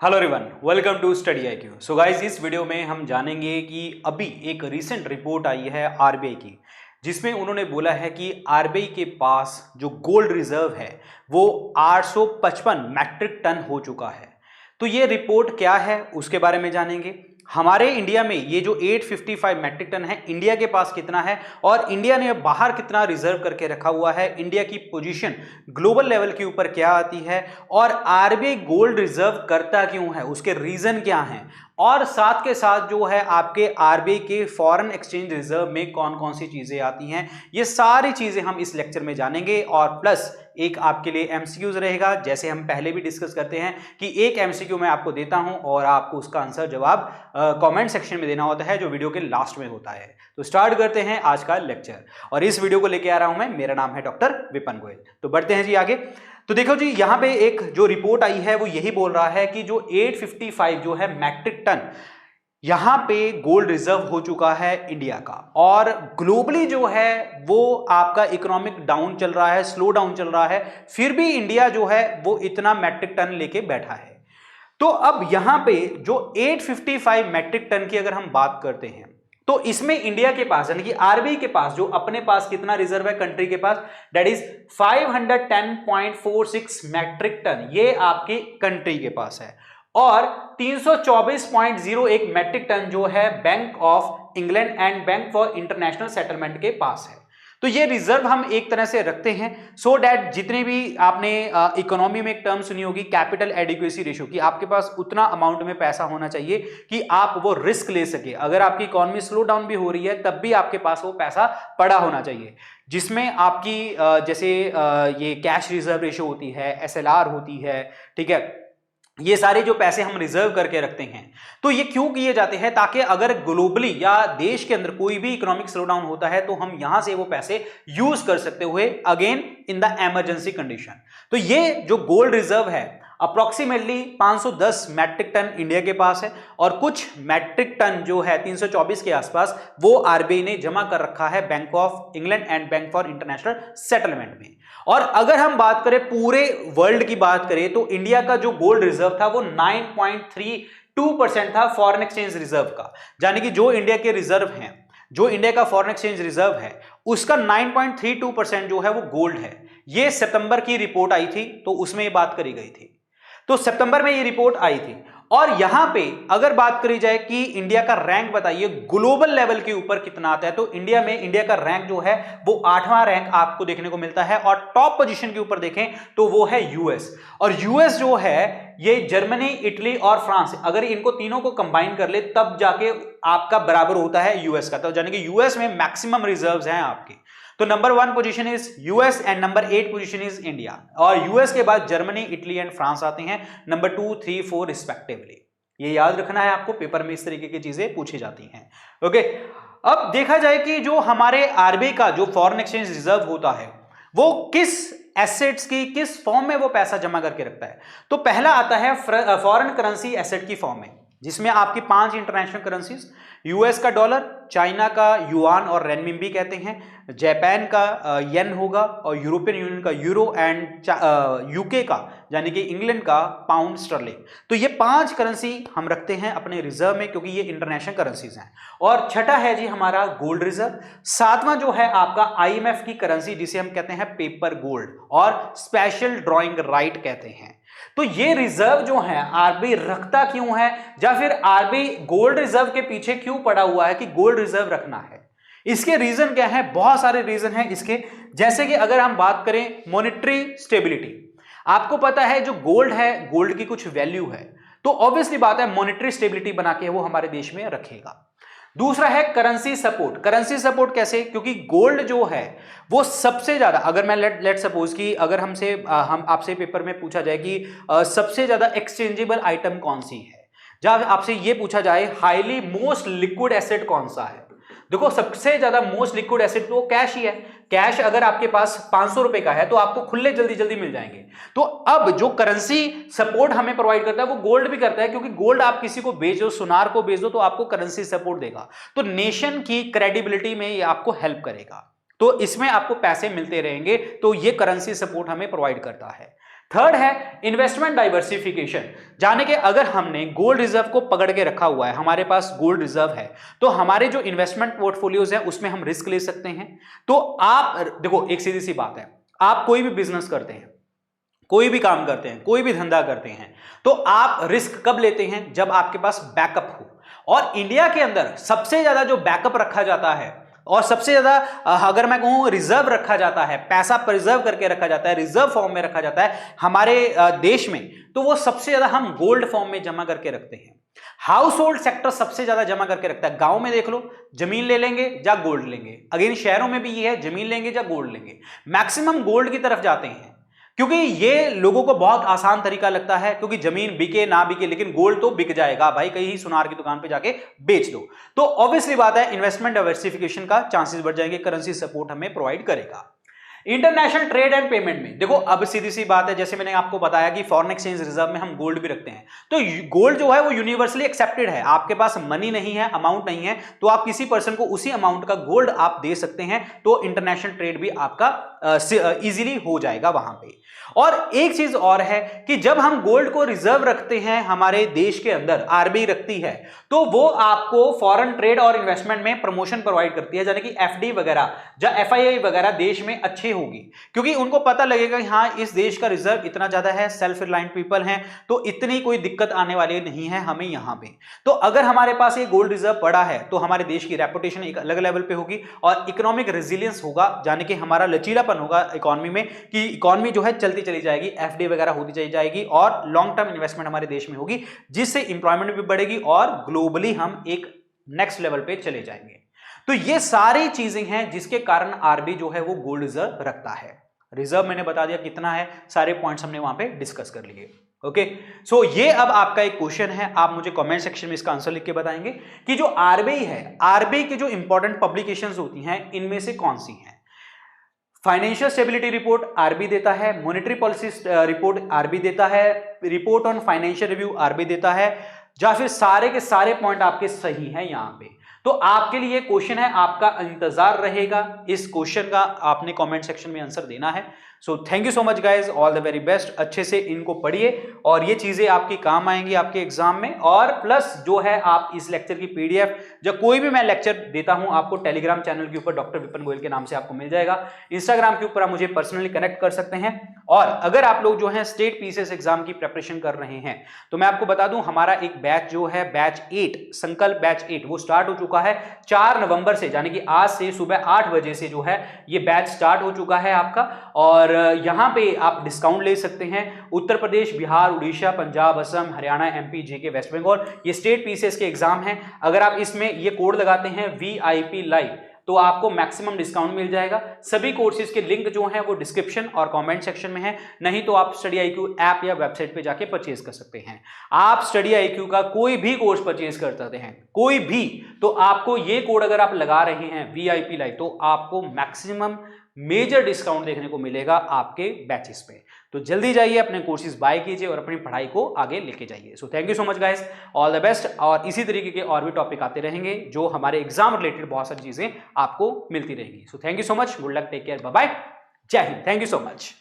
Hello everyone, welcome to Study IQ. So guys, इस video में हम जानेंगे कि अभी एक रीसेंट रिपोर्ट आई है आरबीआई की, जिसमें उन्होंने बोला है कि आरबीआई के पास जो गोल्ड रिजर्व है वो 855 मैट्रिक टन हो चुका है। तो ये रिपोर्ट क्या है उसके बारे में जानेंगे। हमारे इंडिया में ये जो 855 मैट्रिक टन है, इंडिया के पास कितना है और इंडिया ने बाहर कितना रिजर्व करके रखा हुआ है, इंडिया की पोजीशन ग्लोबल लेवल के ऊपर क्या आती है और आरबीआई गोल्ड रिजर्व करता क्यों है, उसके रीजन क्या हैं, और साथ के साथ जो है आपके आरबीआई के फॉरेन एक्सचेंज रिजर्व में कौन कौन सी चीजें आती हैं, ये सारी चीजें हम इस लेक्चर में जानेंगे। और प्लस एक आपके लिए एमसीक्यूज रहेगा, जैसे हम पहले भी डिस्कस करते हैं कि एक एमसीक्यू मैं आपको देता हूं और आपको उसका आंसर जवाब कमेंट सेक्शन में देना होता है, जो वीडियो के लास्ट में होता है। तो स्टार्ट करते हैं आज का लेक्चर, और इस वीडियो को लेके आ रहा हूं मैं, मेरा नाम है डॉक्टर विपन गोयल। तो बढ़ते हैं जी आगे। तो देखो जी, यहां पे एक जो रिपोर्ट आई है वो यही बोल रहा है कि जो 855 जो है मैट्रिक टन यहां पे गोल्ड रिजर्व हो चुका है इंडिया का, और ग्लोबली जो है वो आपका इकोनॉमिक डाउन चल रहा है, स्लो डाउन चल रहा है, फिर भी इंडिया जो है वो इतना मैट्रिक टन लेके बैठा है। तो अब यहां पे जो 855 मैट्रिक टन की अगर हम बात करते हैं, तो इसमें इंडिया के पास यानी कि आरबीआई के पास जो अपने पास कितना रिजर्व है कंट्री के पास, दैट इज 510.46 मैट्रिक टन, ये आपकी कंट्री के पास है। और 324.01 मैट्रिक टन जो है bank of England and bank for international settlement के पास है। तो ये रिजर्व हम एक तरह से रखते हैं सो दैट जितने भी आपने इकोनॉमी में एक टर्म सुनी होगी कैपिटल एडिक्वेसी रेशियो, कि आपके पास उतना अमाउंट में पैसा होना चाहिए कि आप वो रिस्क ले सके। अगर आपकी इकोनॉमी स्लो डाउन भी हो रही है तब भी आपके पास वो पैसा पड़ा होना चाहिए, जिसमें आपकी जैसे ये कैश रिजर्व रेशियो होती है, एसएलआर होती है, ठीक है। ये सारे जो पैसे हम रिजर्व करके रखते हैं, तो ये क्यों किए जाते हैं, ताकि अगर ग्लोबली या देश के अंदर कोई भी इकोनॉमिक स्लो डाउन होता है तो हम यहां से वो पैसे यूज कर सकते हुए again in the emergency condition. तो ये जो गोल्ड रिजर्व है अप्रोक्सीमेटली 510 मैट्रिक टन इंडिया के पास है, और कुछ मैट्रिक टन जो है 324 के आसपास वो आरबीआई ने जमा कर रखा है bank of England and bank for international settlement में। और अगर हम बात करें पूरे वर्ल्ड की बात करें, तो इंडिया का जो गोल्ड रिजर्व था वो 9.32% था फॉरेन एक्सचेंज रिजर्व का, यानी कि जो इंडिया के रिजर्व हैं, जो इंडिया का फॉरेन एक्सचेंज रिजर्व है उसका 9.32% जो है वो गोल्ड है। ये सितंबर की रिपोर्ट आई थी तो उसमें ये बात करी गई थी, तो सितंबर में ये रिपोर्ट आई थी। और यहां पे अगर बात करी जाए कि इंडिया का रैंक बताइए ग्लोबल लेवल के ऊपर कितना आता है, तो इंडिया में इंडिया का रैंक जो है वो 8वां रैंक आपको देखने को मिलता है, और टॉप पोजीशन के ऊपर देखें तो वो है यूएस। और यूएस जो है ये जर्मनी, इटली और फ्रांस, अगर इनको तीनों को कंबाइन कर ले तब जाके आपका बराबर होता है यूएस का। तो यानी कि यूएस में मैक्सिमम रिजर्व्स हैं आपके। तो number 1 position is US and number 8 position is India, और यूएस के बाद जर्मनी, इटली एंड फ्रांस आते हैं नंबर 2, 3, 4 रिस्पेक्टिवली। ये याद रखना है आपको, पेपर में इस तरीके की चीजें पूछी जाती हैं। ओके, अब देखा जाए कि जो हमारे आरबीआई का जो फॉरेन एक्सचेंज रिजर्व होता है वो किस एसेट्स की, किस फॉर्म में वो पैसा जमा करके रखता है। तो पहला आता है फॉरेन करेंसी एसेट की फॉर्म में, जिसमें आपकी 5 इंटरनेशनल करेंसीज, यूएस का डॉलर, चाइना का युआन और रेनमिनबी कहते हैं, जापान का येन होगा, और यूरोपियन यूनियन का यूरो एंड यूके का यानी कि इंग्लैंड का पाउंड स्टर्लिंग। तो ये 5 करेंसी हम रखते हैं अपने रिजर्व में, क्योंकि ये इंटरनेशनल करेंसीज हैं। और छठा है जी हमारा गोल्ड रिजर्व। 7वां जो है आपका आईएमएफ की करेंसी, जिसे हम कहते हैं पेपर गोल्ड और स्पेशल ड्रॉइंग राइट कहते हैं। तो ये रिजर्व जो है आरबीआई रखता क्यों है, या फिर आरबीआई गोल्ड रिजर्व के पीछे क्यों पड़ा हुआ है कि गोल्ड रिजर्व रखना है, इसके रीजन क्या है। बहुत सारे रीजन हैं इसके, जैसे कि अगर हम बात करें मॉनेटरी स्टेबिलिटी, आपको पता है जो गोल्ड है, गोल्ड की कुछ वैल्यू है, तो ऑब्वियसली बात है मॉनेटरी स्टेबिलिटी बना के वो हमारे देश में रखेगा। दूसरा है करेंसी सपोर्ट। करेंसी सपोर्ट कैसे, क्योंकि गोल्ड जो है वो सबसे ज्यादा, अगर मैं लेट सपोज कि अगर हम आपसे पेपर में पूछा जाए कि सबसे ज्यादा एक्सचेंजेबल आइटम कौन सी है, जब आपसे ये पूछा जाए हाईली मोस्ट लिक्विड एसेट कौन सा है, देखो सबसे ज्यादा मोस्ट लिक्विड एसेट तो कैश ही है। कैश अगर आपके पास 500 रुपए का है तो आपको खुले जल्दी जल्दी मिल जाएंगे। तो अब जो करेंसी सपोर्ट हमें प्रोवाइड करता है वो गोल्ड भी करता है, क्योंकि गोल्ड आप किसी को बेच दो, सुनार को बेच दो, तो आपको करेंसी सपोर्ट देगा, तो नेशन की क्रेडिबिलिटी में ये आपको हेल्प करेगा, तो इसमें आपको पैसे मिलते रहेंगे। तो ये करेंसी सपोर्ट हमें प्रोवाइड करता है। थर्ड है इन्वेस्टमेंट डाइवर्सिफिकेशन, जाने के अगर हमने गोल्ड रिजर्व को पकड़ के रखा हुआ है, हमारे पास गोल्ड रिजर्व है, तो हमारे जो इन्वेस्टमेंट पोर्टफोलियोज है उसमें हम रिस्क ले सकते हैं। तो आप देखो, एक सीधी सी बात है, आप कोई भी बिजनेस करते हैं, कोई भी काम करते हैं, कोई भी धंधा करते हैं, तो आप रिस्क कब लेते हैं? जब आपके पास बैकअप हो। और इंडिया के अंदर सबसे ज्यादा जो बैकअप रखा जाता है और सबसे ज्यादा अगर मैं कहूं रिजर्व रखा जाता है, पैसा प्रिजर्व करके रखा जाता है, रिजर्व फॉर्म में रखा जाता है हमारे देश में, तो वो सबसे ज्यादा हम गोल्ड फॉर्म में जमा करके रखते हैं। हाउस होल्ड सेक्टर सबसे ज्यादा जमा करके रखता है। गांव में देख लो, जमीन ले लेंगे या गोल्ड लेंगे। अगेन शहरों में भी ये है, जमीन लेंगे या गोल्ड लेंगे। मैक्सिमम गोल्ड की तरफ जाते हैं क्योंकि ये लोगों को बहुत आसान तरीका लगता है, क्योंकि जमीन बिके ना बिके लेकिन गोल्ड तो बिक जाएगा भाई, कहीं सुनार की दुकान पे जाके बेच दो। तो ऑब्वियसली बात है इन्वेस्टमेंट डाइवर्सिफिकेशन का चांसेस बढ़ जाएंगे, करेंसी सपोर्ट हमें प्रोवाइड करेगा। इंटरनेशनल ट्रेड एंड पेमेंट में देखो, अब सीधी सी बात है, जैसे मैंने आपको बताया कि फॉरेन एक्सचेंज रिजर्व में हम गोल्ड भी रखते हैं, तो गोल्ड जो है वो यूनिवर्सली एक्सेप्टेड है। आपके पास मनी नहीं है, अमाउंट नहीं है, तो आप किसी पर्सन को उसी अमाउंट का गोल्ड आप दे सकते हैं, तो इंटरनेशनल ट्रेड भी आपका इजीली हो जाएगा वहां पे। और एक चीज और है कि जब हम गोल्ड को रिजर्व रखते हैं हमारे देश के अंदर, आरबीआई रखती है, तो वो आपको फॉरेन ट्रेड और इन्वेस्टमेंट में प्रमोशन प्रोवाइड करती है, यानी कि एफडी वगैरह या एफआईआई वगैरह देश में अच्छे होगी, क्योंकि उनको पता लगेगा कि हाँ इस देश का रिजर्व इतना ज्यादा है, सेल्फ रिलायंट पीपल हैं, तो इतनी कोई दिक्कत आने वाली नहीं है हमें यहां पे। तो अगर हमारे पास ये गोल्ड रिजर्व पड़ा है तो हमारे देश की रेपुटेशन एक अलग लेवल पे होगी और इकोनॉमिक रेजिलियंस होगा, यानी कि हमारा लचीलापन होगा इकोनॉमी में, कि इकोनॉमी जो है चलती चली जाएगी, एफडी वगैरह होती चली जाएगी और लॉन्ग टर्म इन्वेस्टमेंट हमारे देश में होगी, जिससे इंप्लॉयमेंट भी बढ़ेगी और ग्लोबली हम एक नेक्स्ट लेवल पे चले जाएंगे। तो ये सारी चीजें हैं जिसके कारण आरबीआई जो है वो गोल्ड रिजर्व रखता है। रिजर्व मैंने बता दिया कितना है, सारे पॉइंट्स हमने वहां पे डिस्कस कर लिए। ओके, सो ये अब आपका एक क्वेश्चन है, आप मुझे कमेंट सेक्शन में इसका आंसर लिख के बताएंगे कि जो आरबीआई है, आरबीआई की जो इंपॉर्टेंट पब्लिकेशंस होती हैं इनमें से कौन सी हैं? फाइनेंशियल स्टेबिलिटी रिपोर्ट आरबीआई देता है, मॉनेटरी पॉलिसी रिपोर्ट आरबीआई देता है, report on financial review RBI देता है, या फिर सारे के सारे पॉइंट आपके सही हैं यहां पे? तो आपके लिए क्वेश्चन है, आपका इंतजार रहेगा इस क्वेश्चन का, आपने कमेंट सेक्शन में आंसर देना है। सो thank you so much guys, all the very best. अच्छे से इनको पढ़िए और ये चीजें आपकी काम आएंगी आपके एग्जाम में। और प्लस जो है आप इस लेक्चर की पीडीएफ, जब कोई भी मैं लेक्चर देता हूं आपको टेलीग्राम चैनल के ऊपर डॉक्टर विपिन गोयल के नाम से आपको मिल जाएगा। इंस्टाग्राम के ऊपर आप मुझे पर्सनली कनेक्ट कर सकते हैं। और अगर आप लोग जो है स्टेट पीसीएस एग्जाम की प्रिपरेशन कर रहे हैं तो मैं आपको बता दूं, हमारा एक बैच जो है बैच 8, संकल्प बैच 8, वो स्टार्ट हो चुका है 4 नवंबर से, यानी कि आज से सुबह 8 बजे से जो है ये बैच स्टार्ट हो चुका है आपका। और यहां पे आप डिस्काउंट ले सकते हैं। उत्तर प्रदेश, बिहार, उड़ीसा, पंजाब, असम, हरियाणा, एमपी, जेके, वेस्ट बंगाल, ये स्टेट पीसीएस के एग्जाम हैं। अगर आप इसमें ये कोड लगाते हैं VIP लाइव तो आपको मैक्सिमम डिस्काउंट मिल जाएगा। सभी कोर्सेज के लिंक जो हैं वो डिस्क्रिप्शन और कमेंट सेक्शन में है, नहीं तो आप स्टडी IQ ऐप या वेबसाइट पे जाके परचेज कर सकते हैं। आप स्टडी IQ का कोई भी कोर्स परचेज कर सकते हैं, कोई भी, तो आपको ये कोड अगर आप लगा रहे हैं VIP लाइव तो आपको मैक्सिमम मेजर डिस्काउंट देखने को मिलेगा आपके बैचेस पे। तो जल्दी जाइए, अपने कोर्सेज बाय कीजिए और अपनी पढ़ाई को आगे लेके जाइए। सो thank you so much guys, all the best. और इसी तरीके के और भी टॉपिक आते रहेंगे जो हमारे एग्जाम रिलेटेड बहुत सारी चीजें आपको मिलती रहेंगी। So thank you so much, good luck, take care, bye bye, जय हिंद, थैंक यू सो मच।